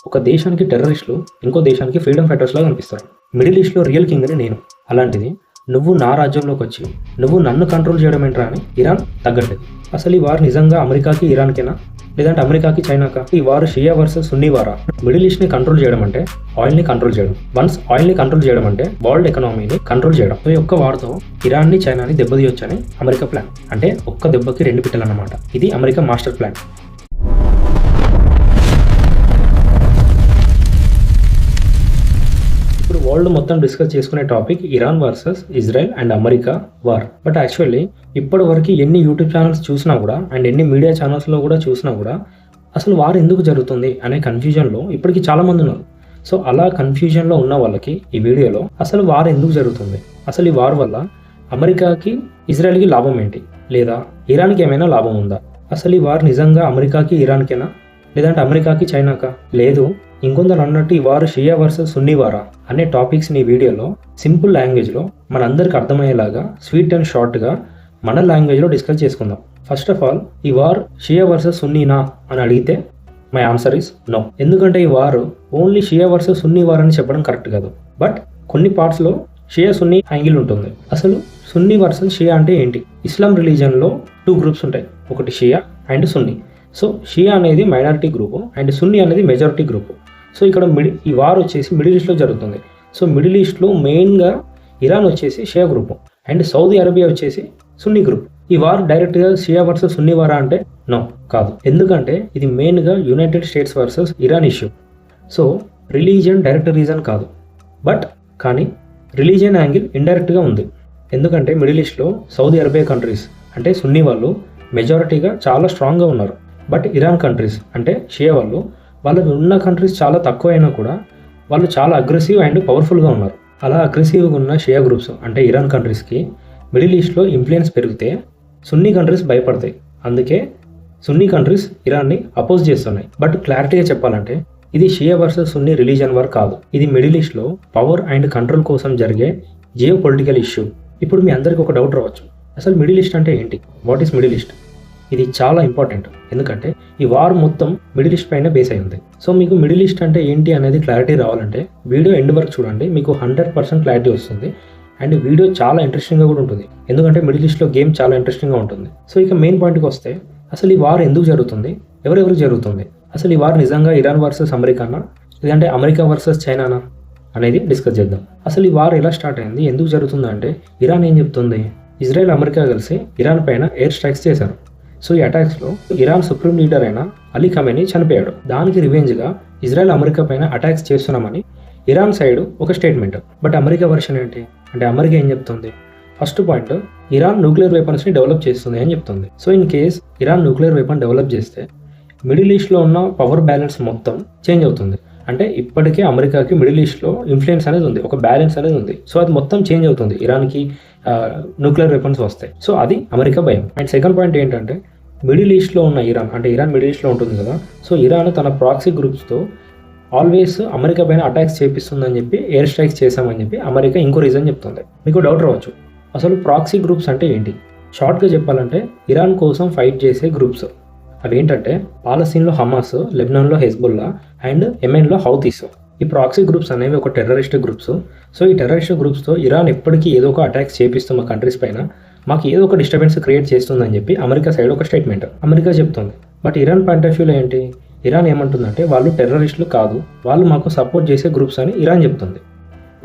ఒక దేశానికి టెర్రరిస్టులు ఇంకో దేశానికి ఫ్రీడమ్ ఫైటర్స్ లాగా కనిపిస్తారు. మిడిల్ ఈస్ట్లో రియల్ కింగ్ని నేను. అలాంటిది నువ్వు నా రాజ్యంలోకి వచ్చి నువ్వు నన్ను కంట్రోల్ చేయడం ఏంట్రా అని ఇరాన్ తగ్గట్లేదు. అసలు ఈ వార్ నిజంగా అమెరికాకి ఇరాన్కేనా, లేదంటే అమెరికాకి చైనాకా? ఈ వారు షియా వర్సెస్ సున్నీ వారా? మిడిల్ ఈస్ట్ని కంట్రోల్ చేయడం అంటే ఆయిల్ని కంట్రోల్ చేయడం. వన్స్ ఆయిల్ని కంట్రోల్ చేయడం అంటే వరల్డ్ ఎకనామీని కంట్రోల్ చేయడం. ఈ ఒక్క వార్తో ఇరాన్ని చైనాని దెబ్బతీయొచ్చని అమెరికా ప్లాన్. అంటే ఒక్క దెబ్బకి రెండు పిట్టలన్నమాట. ఇది అమెరికా మాస్టర్ ప్లాన్. వరల్డ్ మొత్తం డిస్కస్ చేసుకునే topic Iran versus Israel and America war. But actually ఇప్పటి వరకు ఎన్ని యూట్యూబ్ ఛానల్స్ చూసినా కూడా అండ్ ఎన్ని మీడియా ఛానల్స్లో కూడా చూసినా కూడా అసలు వార్ ఎందుకు జరుగుతుంది అనే కన్ఫ్యూజన్లో ఇప్పటికీ చాలామంది ఉన్నారు. సో అలా కన్ఫ్యూజన్లో ఉన్న వాళ్ళకి ఈ వీడియోలో అసలు వార్ ఎందుకు జరుగుతుంది, అసలు ఈ వార్ వల్ల అమెరికాకి ఇజ్రాయెల్కి లాభం ఏంటి, లేదా ఇరాన్కి ఏమైనా లాభం ఉందా, అసలు ఈ వార్ నిజంగా అమెరికాకి ఇరాన్కేనా, లేదంటే అమెరికాకి చైనాకా, లేదు ఇంకొందరు అన్నట్టు ఈ వారు షియా వర్సెస్ సున్నీ వారా అనే టాపిక్స్ని ఈ వీడియోలో సింపుల్ లాంగ్వేజ్లో మనందరికి అర్థమయ్యేలాగా స్వీట్ అండ్ షార్ట్గా మన లాంగ్వేజ్లో డిస్కస్ చేసుకుందాం. ఫస్ట్ ఆఫ్ ఆల్, ఈ వార్ షియా వర్సెస్ సున్నీనా అని అడిగితే మై ఆన్సర్ ఇస్ నో. ఎందుకంటే ఈ వారు ఓన్లీ షియా వర్సెస్ సున్నీ వార్ అని చెప్పడం కరెక్ట్ కాదు. బట్ కొన్ని పార్ట్స్లో షియా సున్నీ యాంగిల్ ఉంటుంది. అసలు సున్నీ వర్సెస్ షియా అంటే ఏంటి? ఇస్లాం రిలీజన్లో 2 గ్రూప్స్ ఉంటాయి, ఒకటి షియా అండ్ సున్నీ. సో షియా అనేది మైనారిటీ గ్రూపు అండ్ సున్నీ అనేది మెజారిటీ గ్రూపు. సో ఇక్కడ ఈ వార్ వచ్చేసి మిడిల్ ఈస్ట్లో జరుగుతుంది. సో మిడిల్ ఈస్ట్లో మెయిన్గా ఇరాన్ వచ్చేసి షియా గ్రూపు అండ్ సౌదీ అరేబియా వచ్చేసి సున్నీ గ్రూప్. ఈ వార్ డైరెక్ట్గా షియా వర్సెస్ సున్నీ వారా అంటే నో, కాదు. ఎందుకంటే ఇది మెయిన్గా United states versus Iran issue. So religion direct reason కాదు, కానీ రిలీజియన్ యాంగిల్ ఇండైరెక్ట్గా ఉంది. ఎందుకంటే మిడిల్ ఈస్ట్లో సౌదీ అరేబియా కంట్రీస్ అంటే సున్నీ వాళ్ళు మెజారిటీగా చాలా స్ట్రాంగ్గా ఉన్నారు. బట్ ఇరాన్ కంట్రీస్ అంటే షియా వాళ్ళకి ఉన్న కంట్రీస్ చాలా తక్కువ అయినా కూడా వాళ్ళు చాలా అగ్రెసివ్ అండ్ పవర్ఫుల్గా ఉన్నారు. అలా అగ్రెసివ్గా ఉన్న షియా గ్రూప్స్ అంటే ఇరాన్ కంట్రీస్కి మిడిల్ ఈస్ట్లో ఇన్ఫ్లుయెన్స్ పెరిగితే సున్నీ కంట్రీస్ భయపడతాయి. అందుకే సున్నీ కంట్రీస్ ఇరాన్ని అపోజ్ చేస్తున్నాయి. బట్ క్లారిటీగా చెప్పాలంటే ఇది షియా వర్సెస్ సున్నీ రిలీజన్ వార్ కాదు. ఇది మిడిల్ ఈస్ట్లో పవర్ అండ్ కంట్రోల్ కోసం జరిగే జియో పొలిటికల్ ఇష్యూ. ఇప్పుడు మీ అందరికీ ఒక డౌట్ రావచ్చు, అసలు మిడిల్ ఈస్ట్ అంటే ఏంటి? What is middle east? ఇది చాలా ఇంపార్టెంట్, ఎందుకంటే ఈ వార్ మొత్తం మిడిల్ ఈస్ట్ పైన బేస్ అయింది. సో మీకు మిడిల్ ఈస్ట్ అంటే ఏంటి అనేది క్లారిటీ రావాలంటే వీడియో ఎండ్ వరకు చూడండి, మీకు 100% క్లారిటీ వస్తుంది. అండ్ వీడియో చాలా ఇంట్రెస్టింగ్గా కూడా ఉంటుంది, ఎందుకంటే మిడిల్ ఈస్ట్లో గేమ్ చాలా ఇంట్రెస్టింగ్గా ఉంటుంది. సో ఇక మెయిన్ పాయింట్కి వస్తే, అసలు ఈ వార్ ఎందుకు జరుగుతుంది, ఎవరెవరికి జరుగుతుంది, అసలు ఈ వార్ నిజంగా ఇరాన్ వర్సెస్ అమెరికానా, లేదంటే అమెరికా వర్సెస్ చైనానా అనేది డిస్కస్ చేద్దాం. అసలు ఈ వార్ ఎలా స్టార్ట్ అయింది, ఎందుకు జరుగుతుందంటే ఇరాన్ ఏం చెప్తుంది, ఇజ్రాయెల్ అమెరికా కలిసి ఇరాన్ పైన ఎయిర్ స్ట్రైక్స్ చేశారు. సో ఈ అటాక్స్లో ఇరాన్ సుప్రీం లీడర్ అయిన అలీ ఖమేనీ చనిపోయాడు. దానికి రివెంజ్గా ఇజ్రాయెల్ అమెరికా పైన అటాక్స్ చేస్తున్నామని ఇరాన్ సైడ్ ఒక స్టేట్మెంట్. బట్ అమెరికా వర్షన్ ఏంటి అంటే, అమెరికా ఏం చెప్తుంది, ఫస్ట్ పాయింట్ ఇరాన్ న్యూక్లియర్ వెపన్స్ని డెవలప్ చేస్తుంది అని చెప్తుంది. So in case Iran nuclear weapon develop చేస్తే మిడిల్ ఈస్ట్లో ఉన్న పవర్ బ్యాలెన్స్ మొత్తం చేంజ్ అవుతుంది. అంటే ఇప్పటికే అమెరికాకి మిడిల్ ఈస్ట్లో ఇన్ఫ్లుయెన్స్ అనేది ఉంది, ఒక బ్యాలెన్స్ అనేది ఉంది. సో అది మొత్తం చేంజ్ అవుతుంది ఇరాన్కి న్యూక్లియర్ వెపన్స్ వస్తాయి. సో అది అమెరికా భయం. అండ్ సెకండ్ పాయింట్ ఏంటంటే, మిడిల్ ఈస్ట్లో ఉన్న ఇరాన్ అంటే ఇరాన్ మిడిల్ ఈస్ట్లో ఉంటుంది కదా. సో ఇరాన్ తన ప్రాక్సీ గ్రూప్స్తో ఆల్వేస్ అమెరికా పైన అటాక్స్ చేపిస్తుందని చెప్పి ఎయిర్ స్ట్రైక్స్ చేశామని చెప్పి అమెరికా ఇంకో రీజన్ చెప్తుంది. మీకు డౌట్ రావచ్చు, అసలు ప్రాక్సీ గ్రూప్స్ అంటే ఏంటి? షార్ట్గా చెప్పాలంటే ఇరాన్ కోసం ఫైట్ చేసే గ్రూప్స్. అవి ఏంటంటే పాలస్తీన్లో హమాస్, లెబనాన్లో హెజ్బుల్లా అండ్ యెమెన్లో హౌతీస్. ఈ ప్రాక్సీ గ్రూప్స్ అనేవి ఒక టెర్రరిస్ట్ గ్రూప్స్. సో ఈ టెర్రరిస్ట్ గ్రూప్స్తో ఇరాన్ ఎప్పటికీ ఏదో ఒక అటాక్స్ చేపిస్తున్న కంట్రీస్ పైన మాకు ఏదో ఒక డిస్టర్బెన్స్ క్రియేట్ చేస్తుందని చెప్పి అమెరికా సైడ్ ఒక స్టేట్మెంట్ అమెరికా చెప్తుంది. బట్ ఇరాన్ పాయింట్ ఆఫ్ వ్యూలో ఏంటి, ఇరాన్ ఏమంటుందంటే వాళ్ళు టెర్రరిస్టులు కాదు, వాళ్ళు మాకు సపోర్ట్ చేసే గ్రూప్స్ అని ఇరాన్ చెప్తుంది.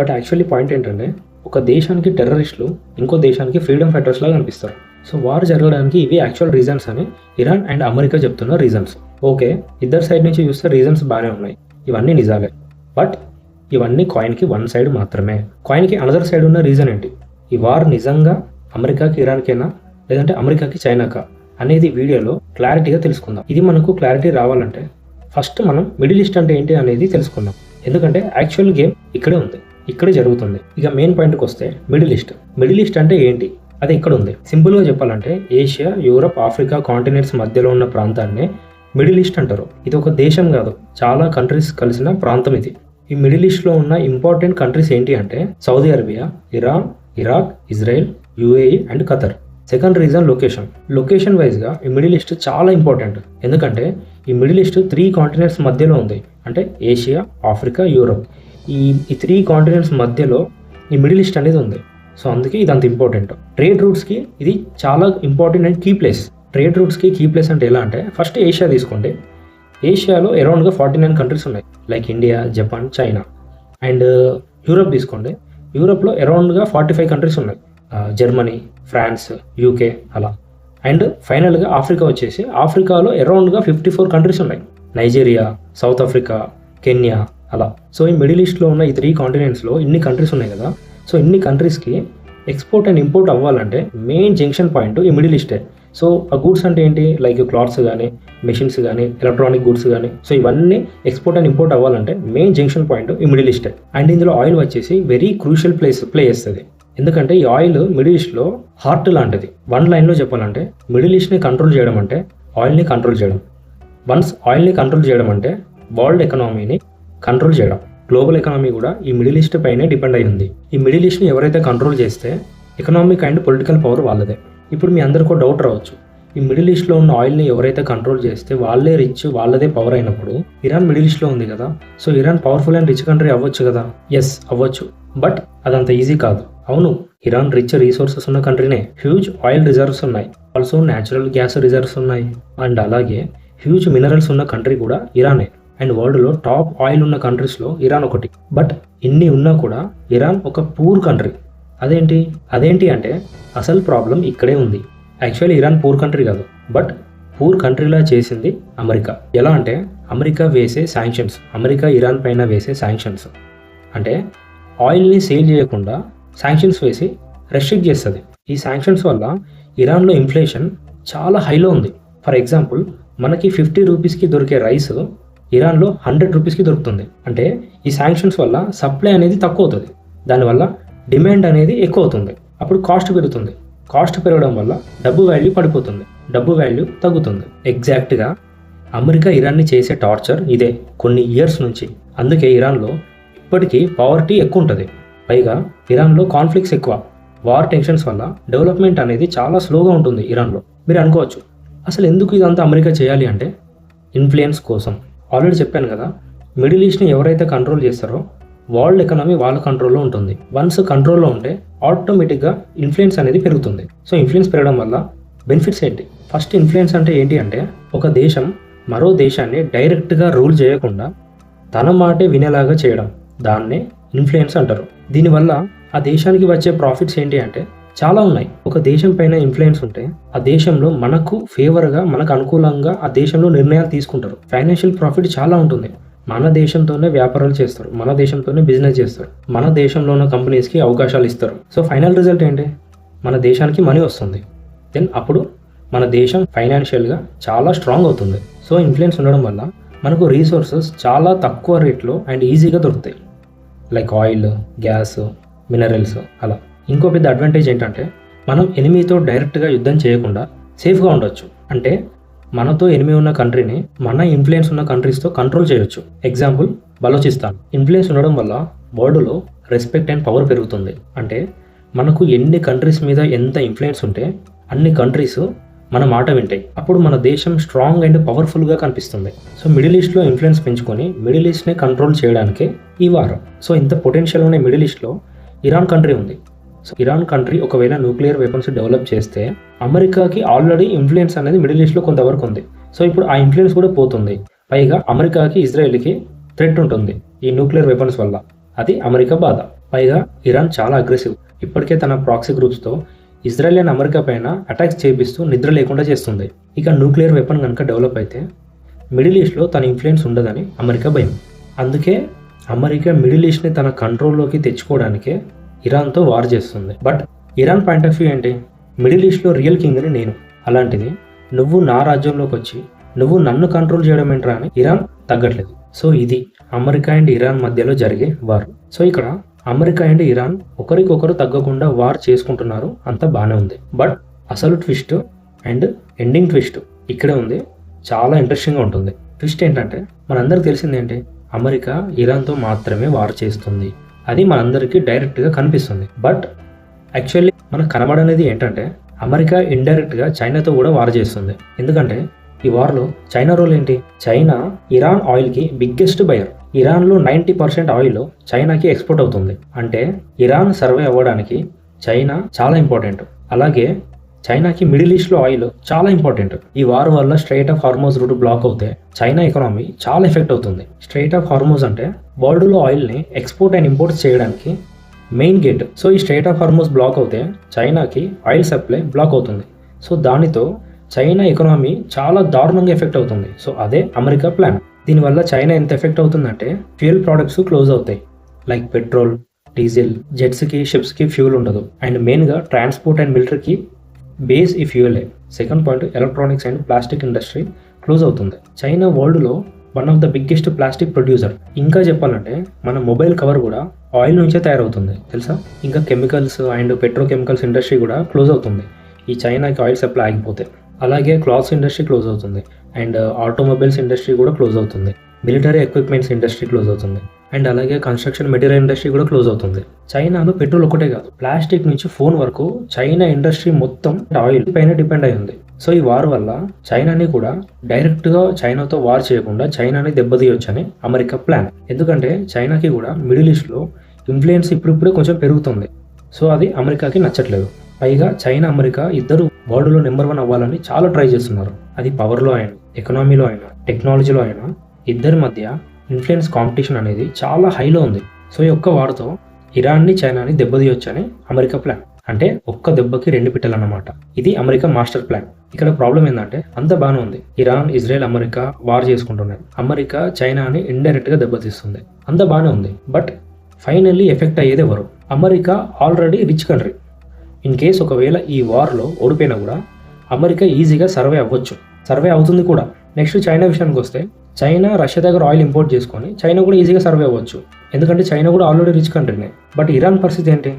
బట్ యాక్చువల్లీ పాయింట్ ఏంటంటే, ఒక దేశానికి టెర్రరిస్టులు ఇంకో దేశానికి ఫ్రీడమ్ ఫైటర్స్ లాగా కనిపిస్తారు. సో వార్ జరగడానికి ఇవి యాక్చువల్ రీజన్స్ అని ఇరాన్ అండ్ అమెరికా చెప్తున్న రీజన్స్. ఓకే, ఇద్దరు సైడ్ నుంచి చూస్తే రీజన్స్ బాగానే ఉన్నాయి, ఇవన్నీ నిజాలే. బట్ ఇవన్నీ కాయిన్కి వన్ సైడ్ మాత్రమే. కాయిన్కి అనదర్ సైడ్ ఉన్న రీజన్ ఏంటి, ఈ వార్ నిజంగా అమెరికాకి ఇరాన్కేనా, లేదంటే అమెరికాకి చైనాకా అనేది వీడియోలో క్లారిటీగా తెలుసుకుందాం. ఇది మనకు క్లారిటీ రావాలంటే ఫస్ట్ మనం మిడిల్ ఈస్ట్ అంటే ఏంటి అనేది తెలుసుకుందాం. ఎందుకంటే యాక్చువల్ గేమ్ ఇక్కడే ఉంది, ఇక్కడే జరుగుతుంది. ఇక మెయిన్ పాయింట్కి వస్తే మిడిల్ ఈస్ట్ అంటే ఏంటి, అది ఇక్కడ ఉంది. సింపుల్గా చెప్పాలంటే ఏషియా, యూరప్, ఆఫ్రికా కాంటినెంట్స్ మధ్యలో ఉన్న ప్రాంతాన్ని మిడిల్ ఈస్ట్ అంటారు. ఇది ఒక దేశం కాదు, చాలా కంట్రీస్ కలిసిన ప్రాంతం ఇది. ఈ మిడిల్ ఈస్ట్లో ఉన్న ఇంపార్టెంట్ కంట్రీస్ ఏంటి అంటే Saudi Arabia, Iran, Iraq, Israel, UAE and Qatar. Second reason location వైజ్గా ఈ మిడిల్ ఈస్ట్ చాలా ఇంపార్టెంట్. ఎందుకంటే ఈ మిడిల్ ఈస్ట్ 3 కాంటినెంట్స్ మధ్యలో ఉంది. అంటే ఏషియా, ఆఫ్రికా, యూరోప్. ఈ 3 కాంటినెంట్స్ మధ్యలో ఈ మిడిల్ ఈస్ట్ అనేది ఉంది. సో అందుకే ఇది అంత ఇంపార్టెంట్. ట్రేడ్ రూట్స్కి ఇది చాలా important and key place. Trade రూట్స్కి కీ ప్లేస్ అంటే ఎలా అంటే, ఫస్ట్ ఏషియా తీసుకోండి. ఏషియాలో అరౌండ్గా 49 కంట్రీస్ ఉన్నాయి, like India, Japan, China. And Europe తీసుకోండి. యూరోప్లో అరౌండ్గా 45 కంట్రీస్ ఉన్నాయి, జర్మనీ, ఫ్రాన్స్, యూకే అలా. అండ్ ఫైనల్గా ఆఫ్రికా వచ్చేసి, ఆఫ్రికాలో అరౌండ్గా 54 కంట్రీస్ ఉన్నాయి, నైజీరియా, సౌత్ ఆఫ్రికా, కెన్యా అలా. సో ఈ మిడిల్ ఈస్ట్లో ఉన్న ఈ 3 కాంటినెంట్స్లో ఇన్ని కంట్రీస్ ఉన్నాయి కదా. సో ఇన్ని కంట్రీస్కి ఎక్స్పోర్ట్ అండ్ ఇంపోర్ట్ అవ్వాలంటే మెయిన్ జంక్షన్ పాయింట్ ఈ మిడిల్ ఈస్టే. సో ఆ గూడ్స్ అంటే ఏంటి, లైక్ క్లాత్స్ కానీ, మెషిన్స్ కానీ, ఎలక్ట్రానిక్ గూడ్స్ కానీ. సో ఇవన్నీ ఎక్స్పోర్ట్ అండ్ ఇంపోర్ట్ అవ్వాలంటే మెయిన్ జంక్షన్ పాయింట్ ఈ మిడిల్ ఈస్టే. అండ్ ఇందులో ఆయిల్ వచ్చేసి వెరీ క్రూషియల్ ప్లే చేస్తుంది. ఎందుకంటే ఈ ఆయిల్ మిడిల్ ఈస్ట్లో హార్ట్ లాంటిది. వన్ లైన్లో చెప్పాలంటే మిడిల్ ఈస్ట్ని కంట్రోల్ చేయడం అంటే ఆయిల్ని కంట్రోల్ చేయడం. వన్స్ ఆయిల్ని కంట్రోల్ చేయడం అంటే వరల్డ్ ఎకనామీని కంట్రోల్ చేయడం. గ్లోబల్ ఎకనామీ కూడా ఈ మిడిల్ ఈస్ట్ పైనే డిపెండ్ అయి ఉంది. ఈ మిడిల్ ఈస్ట్ని ఎవరైతే కంట్రోల్ చేస్తే ఎకనామిక్ అండ్ పొలిటికల్ పవర్ వాళ్ళదే. ఇప్పుడు మీ అందరికీ డౌట్ రావచ్చు, ఈ మిడిల్ ఈస్ట్లో ఉన్న ఆయిల్ని ఎవరైతే కంట్రోల్ చేస్తే వాళ్ళే రిచ్, వాళ్ళదే పవర్ అయినప్పుడు ఇరాన్ మిడిల్ ఈస్ట్లో ఉంది కదా. So Iran powerful and rich country అవ్వచ్చు కదా. ఎస్ అవ్వచ్చు, బట్ అదంత ఈజీ కాదు. అవును, ఇరాన్ రిచ్ రీసోర్సెస్ ఉన్న కంట్రీనే. హ్యూజ్ ఆయిల్ రిజర్వ్స్ ఉన్నాయి, ఆల్సో న్యాచురల్ గ్యాస్ రిజర్వ్స్ ఉన్నాయి, అండ్ అలాగే హ్యూజ్ మినరల్స్ ఉన్న కంట్రీ కూడా ఇరానే. అండ్ వరల్డ్లో టాప్ ఆయిల్ ఉన్న కంట్రీస్లో ఇరాన్ ఒకటి. బట్ ఇన్ని ఉన్నా కూడా ఇరాన్ ఒక పూర్ కంట్రీ. అదేంటి అంటే అసలు ప్రాబ్లం ఇక్కడే ఉంది. యాక్చువల్లీ ఇరాన్ పూర్ కంట్రీ కాదు, బట్ పూర్ కంట్రీలా చేసింది అమెరికా. ఎలా అంటే అమెరికా వేసే శాంక్షన్స్, అమెరికా ఇరాన్ పైన వేసే శాంక్షన్స్ అంటే ఆయిల్ని సేల్ చేయకుండా శాంక్షన్స్ వేసి రెస్ట్రిక్ట్ చేస్తుంది. ఈ శాంక్షన్స్ వల్ల ఇరాన్లో ఇన్ఫ్లేషన్ చాలా హైలో ఉంది. ఫర్ ఎగ్జాంపుల్, మనకి 50 రూపీస్కి దొరికే రైస్ ఇరాన్లో 100 రూపీస్కి దొరుకుతుంది. అంటే ఈ శాంక్షన్స్ వల్ల సప్లై అనేది తక్కువ అవుతుంది, దానివల్ల డిమాండ్ అనేది ఎక్కువ అవుతుంది. అప్పుడు కాస్ట్ పెరుగుతుంది. కాస్ట్ పెరగడం వల్ల డబ్బు వాల్యూ పడిపోతుంది, డబ్బు వాల్యూ తగ్గుతుంది. ఎగ్జాక్ట్గా అమెరికా ఇరాన్ని చేసే టార్చర్ ఇదే కొన్ని ఇయర్స్ నుంచి. అందుకే ఇరాన్లో ఇప్పటికీ పావర్టీ ఎక్కువ ఉంటుంది. పైగా ఇరాన్లో కాన్ఫ్లిక్ట్స్ ఎక్కువ. వార్ టెన్షన్స్ వల్ల డెవలప్మెంట్ అనేది చాలా స్లోగా ఉంటుంది ఇరాన్లో. మీరు అనుకోవచ్చు, అసలు ఎందుకు ఇదంతా అమెరికా చేయాలి అంటే ఇన్ఫ్లుయెన్స్ కోసం. ఆల్రెడీ చెప్పాను కదా, మిడిల్ ఈస్ట్ని ఎవరైతే కంట్రోల్ చేస్తారో వరల్డ్ ఎకనామీ వాళ్ళ కంట్రోల్లో ఉంటుంది. వన్స్ కంట్రోల్లో ఉంటే ఆటోమేటిక్గా ఇన్ఫ్లుయెన్స్ అనేది పెరుగుతుంది. సో ఇన్ఫ్లుయెన్స్ పెరగడం వల్ల బెనిఫిట్స్ ఏంటి? ఫస్ట్ ఇన్ఫ్లుయెన్స్ అంటే ఏంటి అంటే, ఒక దేశం మరో దేశాన్ని డైరెక్ట్గా రూల్ చేయకుండా తన మాటే వినేలాగా చేయడం, దాన్నే ఇన్ఫ్లుయెన్స్ అంటారు. దీనివల్ల ఆ దేశానికి వచ్చే ప్రాఫిట్స్ ఏంటి అంటే చాలా ఉన్నాయి. ఒక దేశం పైన ఇన్ఫ్లుయెన్స్ ఉంటే ఆ దేశంలో మనకు ఫేవర్గా, మనకు అనుకూలంగా ఆ దేశంలో నిర్ణయాలు తీసుకుంటారు. ఫైనాన్షియల్ ప్రాఫిట్ చాలా ఉంటుంది. మన దేశంతోనే వ్యాపారాలు చేస్తారు, మన దేశంతోనే బిజినెస్ చేస్తారు, మన దేశంలో ఉన్న కంపెనీస్కి అవకాశాలు ఇస్తారు. సో ఫైనల్ రిజల్ట్ ఏంటి? మన దేశానికి మనీ వస్తుంది. దెన్ అప్పుడు మన దేశం ఫైనాన్షియల్గా చాలా స్ట్రాంగ్ అవుతుంది. సో ఇన్ఫ్లుయెన్స్ ఉండడం వల్ల మనకు రీసోర్సెస్ చాలా తక్కువ రేట్లో అండ్ ఈజీగా దొరుకుతాయి, లైక్ ఆయిల్, గ్యాస్, మినరల్స్ అలా. ఇంకో పెద్ద అడ్వాంటేజ్ ఏంటంటే, మనం ఎనిమీతో డైరెక్ట్గా యుద్ధం చేయకుండా సేఫ్గా ఉండొచ్చు. అంటే మనతో ఎనిమీ ఉన్న కంట్రీని మన ఇన్ఫ్లుయెన్స్ ఉన్న కంట్రీస్తో కంట్రోల్ చేయొచ్చు. ఎగ్జాంపుల్ బలోచిస్తాన్. ఇన్ఫ్లుయెన్స్ ఉండడం వల్ల వరల్డ్లో రెస్పెక్ట్ అండ్ పవర్ పెరుగుతుంది. అంటే మనకు ఎన్ని కంట్రీస్ మీద ఎంత ఇన్ఫ్లుయెన్స్ ఉంటే అన్ని కంట్రీస్ మన మాట వింటాయి. అప్పుడు మన దేశం స్ట్రాంగ్ అండ్ పవర్ఫుల్గా కనిపిస్తుంది. సో మిడిల్ ఈస్ట్లో ఇన్ఫ్లుయెన్స్ పెంచుకొని మిడిల్ ఈస్ట్ని కంట్రోల్ చేయడానికే ఈ వారం. సో ఇంత పొటెన్షియల్ ఉన్న మిడిల్ ఈస్ట్లో ఇరాన్ కంట్రీ ఉంది. సో ఇరాన్ కంట్రీ ఒకవేళ న్యూక్లియర్ వెపన్స్ డెవలప్ చేస్తే అమెరికాకి ఆల్రెడీ ఇన్ఫ్లుయెన్స్ అనేది మిడిల్ ఈస్ట్లో కొంతవరకు ఉంది. సో ఇప్పుడు ఆ ఇన్ఫ్లుయెన్స్ కూడా పోతుంది. పైగా అమెరికాకి, ఇజ్రాయెల్కి థ్రెట్ ఉంటుంది ఈ న్యూక్లియర్ వెపన్స్ వల్ల. అది అమెరికా బాధ. పైగా ఇరాన్ చాలా అగ్రెసివ్. ఇప్పటికే తన ప్రాక్సీ గ్రూప్స్తో ఇజ్రాయెల్ అండ్ అమెరికా పైన అటాక్స్ చేపిస్తూ నిద్ర లేకుండా చేస్తుంది. ఇక న్యూక్లియర్ వెపన్ కనుక డెవలప్ అయితే మిడిల్ ఈస్ట్లో తన ఇన్ఫ్లుయెన్స్ ఉండదని అమెరికా భయం. అందుకే అమెరికా మిడిల్ ఈస్ట్ని తన కంట్రోల్లోకి తెచ్చుకోవడానికే ఇరాన్తో వార్ చేస్తుంది. But Iran point of view ఏంటి? మిడిల్ ఈస్ట్లో రియల్ కింగ్ని నేను, అలాంటిది నువ్వు నా రాజ్యంలోకి వచ్చి నువ్వు నన్ను కంట్రోల్ చేయడం ఏంట్రా అని ఇరాన్ తగ్గట్లేదు. సో ఇది అమెరికా అండ్ ఇరాన్ మధ్యలో జరిగే వార్. సో ఇక్కడ అమెరికా అండ్ ఇరాన్ ఒకరికొకరు తగ్గకుండా వార్ చేసుకుంటున్నారు, అంతా బాగానే ఉంది. బట్ అసలు ట్విస్ట్ అండ్ ఎండింగ్ ట్విస్ట్ ఇక్కడే ఉంది. చాలా ఇంట్రెస్టింగ్గా ఉంటుంది. ట్విస్ట్ ఏంటంటే, మనందరికి తెలిసింది ఏంటి? అమెరికా ఇరాన్తో మాత్రమే వార్ చేస్తుంది. అది మనందరికీ డైరెక్ట్గా కనిపిస్తుంది. బట్ యాక్చువల్లీ మనకు కనబడనేది ఏంటంటే, అమెరికా ఇండైరెక్ట్గా చైనాతో కూడా వార్ చేస్తుంది. ఎందుకంటే ఈ వార్లో చైనా రోల్ ఏంటి? చైనా ఇరాన్ ఆయిల్కి బిగ్గెస్ట్ బయర్. ఇరాన్లో 90% ఆయిల్ చైనాకి ఎక్స్పోర్ట్ అవుతుంది. అంటే ఇరాన్ సర్వే అవ్వడానికి చైనా చాలా ఇంపార్టెంట్. అలాగే చైనాకి మిడిల్ ఈస్ట్లో ఆయిల్ చాలా ఇంపార్టెంట్. ఈ వార్ వల్ల strait of Hormuz route block అవుతే చైనా ఎకానమీ చాలా ఎఫెక్ట్ అవుతుంది. స్ట్రైట్ ఆఫ్ హార్మోజ్ అంటే వరల్డ్లో ఆయిల్ని ఎక్స్పోర్ట్ అండ్ ఇంపోర్ట్ చేయడానికి మెయిన్ గేట్. సో ఈ స్ట్రైట్ ఆఫ్ హార్మోజ్ బ్లాక్ అవుతే చైనాకి ఆయిల్ సప్లై బ్లాక్ అవుతుంది. సో దానితో చైనా ఎకానమీ చాలా దారుణంగా ఎఫెక్ట్ అవుతుంది. సో అదే అమెరికా ప్లాన్. దీనివల్ల చైనా ఎంత ఎఫెక్ట్ అవుతుందంటే ఫ్యూయల్ ప్రోడక్ట్స్ క్లోజ్ అవుతాయి. లైక్ పెట్రోల్, డీజిల్, జెట్స్కి, షిప్స్కి ఫ్యూల్ ఉండదు. అండ్ మెయిన్గా ట్రాన్స్పోర్ట్ అండ్ మిలిటరీకి బేస్ ఈ ఫ్యూయలే. Second point, electronics and plastic industry close అవుతుంది. చైనా వరల్డ్లో one of the biggest plastic producer. ఇంకా చెప్పాలంటే మన మొబైల్ కవర్ కూడా ఆయిల్ నుంచే తయారవుతుంది తెలుసా. ఇంకా కెమికల్స్ అండ్ పెట్రోకెమికల్స్ ఇండస్ట్రీ కూడా క్లోజ్ అవుతుంది ఈ చైనాకి ఆయిల్ సప్లై ఆగిపోతే. అలాగే క్లాత్స్ ఇండస్ట్రీ క్లోజ్ అవుతుంది. అండ్ ఆటోమొబైల్స్ ఇండస్ట్రీ కూడా క్లోజ్ అవుతుంది. మిలిటరీ ఎక్విప్మెంట్స్ ఇండస్ట్రీ క్లోజ్ అవుతుంది. అండ్ అలాగే కన్స్ట్రక్షన్ మెటీరియల్ ఇండస్ట్రీ కూడా క్లోజ్ అవుతుంది. చైనాలో పెట్రోల్ ఒకటే కాదు, ప్లాస్టిక్ నుంచి ఫోన్ వరకు చైనా ఇండస్ట్రీ మొత్తం ఆయిల్ పైన డిపెండ్ అయి ఉంది. సో ఈ వార్ వల్ల చైనాని కూడా డైరెక్ట్గా చైనాతో వార్ చేయకుండా చైనాని దెబ్బతీయొచ్చని అమెరికా ప్లాన్. ఎందుకంటే చైనాకి కూడా మిడిల్ ఈస్ట్లో ఇన్ఫ్లుయెన్స్ ఇప్పుడిప్పుడే కొంచెం పెరుగుతుంది. సో అది అమెరికాకి నచ్చట్లేదు. పైగా చైనా, అమెరికా ఇద్దరు వరల్డ్లో నెంబర్ 1 అవ్వాలని చాలా ట్రై చేస్తున్నారు. అది పవర్లో అయినా, ఎకనామీలో అయినా, టెక్నాలజీలో అయినా ఇద్దరి మధ్య ఇన్ఫ్లుయెన్స్ కాంపిటీషన్ అనేది చాలా హైలో ఉంది. సో ఈ ఒక్క వార్తో ఇరాన్ని, చైనాని దెబ్బతీయొచ్చని అమెరికా ప్లాన్. అంటే ఒక్క దెబ్బకి 2 పిట్టలన్నమాట. ఇది అమెరికా మాస్టర్ ప్లాన్. ఇక్కడ ప్రాబ్లం ఏంటంటే అంత బాగానే ఉంది. ఇరాన్, ఇజ్రాయెల్, అమెరికా వార్ చేసుకుంటున్నాయి. అమెరికా చైనాని ఇండైరెక్ట్గా దెబ్బతీస్తుంది. అంత బాగానే ఉంది. బట్ ఫైనల్లీ ఎఫెక్ట్ అయ్యేది ఎవరు? America already rich country. In case ఒకవేళ ఈ వార్లో ఓడిపోయినా కూడా అమెరికా ఈజీగా సర్వే అవ్వచ్చు, సర్వే అవుతుంది కూడా. నెక్స్ట్ చైనా విషయానికి వస్తే చైనా రష్యా దగ్గర ఆయిల్ ఇంపోర్ట్ చేసుకొని చైనా కూడా ఈజీగా సర్వే అవ్వచ్చు. ఎందుకంటే చైనా కూడా ఆల్రెడీ రిచ్ కంట్రీనే. బట్ ఇరాన్ పరిస్థితి ఏంటి?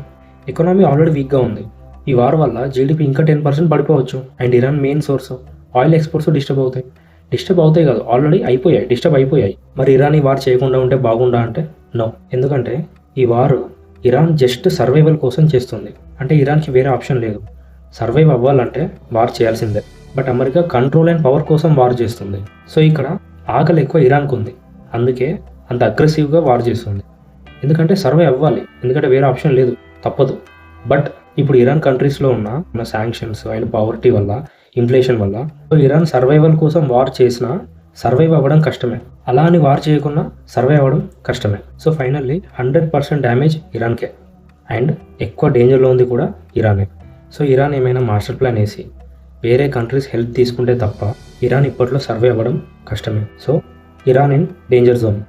ఎకనామీ ఆల్రెడీ వీక్గా ఉంది. ఈ వార్ వల్ల జీడిపి ఇంకా 10% పడిపోవచ్చు. And Iran main source oil exports disturb అవుతాయి కాదు, ఆల్రెడీ డిస్టర్బ్ అయిపోయాయి. మరి ఇరాన్ ఈ వార్ చేయకుండా ఉంటే బాగుండా అంటే నో. ఎందుకంటే ఈ వార్ ఇరాన్ జస్ట్ సర్వైవల్ కోసం చేస్తుంది. అంటే ఇరాన్కి వేరే ఆప్షన్ లేదు. సర్వైవ్ అవ్వాలంటే వార్ చేయాల్సిందే. But America control and power కోసం వార్ చేస్తుంది. సో ఇక్కడ ఆకలి ఎక్కువ ఇరాన్కు ఉంది. అందుకే అంత అగ్రెసివ్గా వార్ చేస్తుంది. ఎందుకంటే సర్వైవ్ అవ్వాలి, ఎందుకంటే వేరే ఆప్షన్ లేదు, తప్పదు. బట్ ఇప్పుడు ఇరాన్ కంట్రీస్లో ఉన్న శాంక్షన్స్ అండ్ పావర్టీ వల్ల, ఇన్ఫ్లేషన్ వల్ల ఇరాన్ సర్వైవల్ కోసం వార్ చేసినా సర్వైవ్ అవ్వడం కష్టమే. అలా అని వార్ చేయకుండా సర్వైవ్ అవ్వడం కష్టమే. సో ఫైనల్లీ 100% డ్యామేజ్ ఇరాన్కే. అండ్ ఎక్కువ డేంజర్లో ఉంది కూడా ఇరానే. సో ఇరాన్ ఏమైనా మాస్టర్ ప్లాన్ వేసి వేరే కంట్రీస్ హెల్ప్ తీసుకుంటే తప్ప ఇరాన్ ఇప్పట్లో సర్వైవ్ అవ్వడం కష్టమే. So Iran in danger zone.